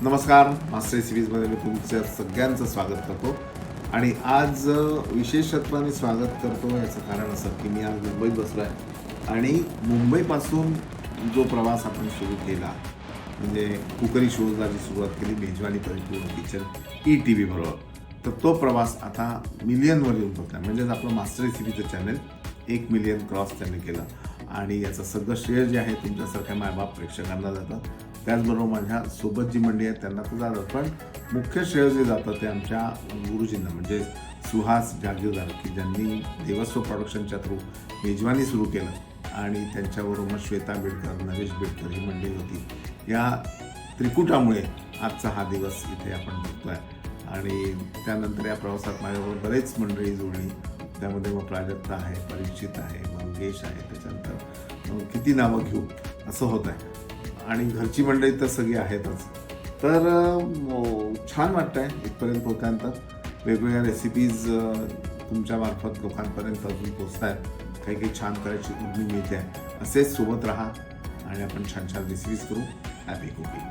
नमस्कार, मास्टर रेसिपीजमध्ये मी तुमचं सगळ्यांचं स्वागत करतो. आणि आज विशेषत्वाने स्वागत करतो याचं कारण असं की मी आज मुंबईत बसलो आहे आणि मुंबईपासून जो प्रवास आपण सुरू केला म्हणजे कुकरी शोजला जी सुरुवात केली मेजवानी परिपूर्ण किचन ETV बरोबर, तर तो प्रवास आता मिलियनवर येऊन पोहोचला. म्हणजेच आपलं मास्टर रेसिपीचं चॅनल 1 मिलियन क्रॉस त्यांनी केलं आणि याचं सगळं श्रेय जे आहे तुमच्यासारख्या मायबाप प्रेक्षकांना जातं. त्याचबरोबर माझ्या सोबत जी मंडळी आहेत त्यांना तर जातं, पण मुख्य श्रेय जे जातं ते आमच्या गुरुजींना म्हणजे सुहास जागीरदार की ज्यांनी देवस्व प्रोडक्शनच्या थ्रू मेजवानी सुरू केलं आणि त्यांच्याबरोबर श्वेता बेडकर, नरेश बेडकर ही मंडळी होती. या त्रिकुटामुळे आजचा हा दिवस इथे आपण बघतोय. आणि त्यानंतर या प्रवासात माझ्याबरोबर बरेच मंडळी जोडली. त्यामध्ये मग प्राजक्ता आहे, परीक्षित आहे, मंगेश आहे, त्याच्यानंतर किती नावं घेऊ असं होत आहे. आणि घरची मंडळी तर सगळी आहेतच. तर छान वाटतं आहे इथपर्यंत होत्यानंतर. वेगवेगळ्या रेसिपीज तुमच्यामार्फत लोकांपर्यंत अजून पोचत आहेत. काही काही छान करायची उर्मी मिळते आहे. असेच सोबत राहा आणि आपण छान छान रेसिपीज करू. Happy cooking.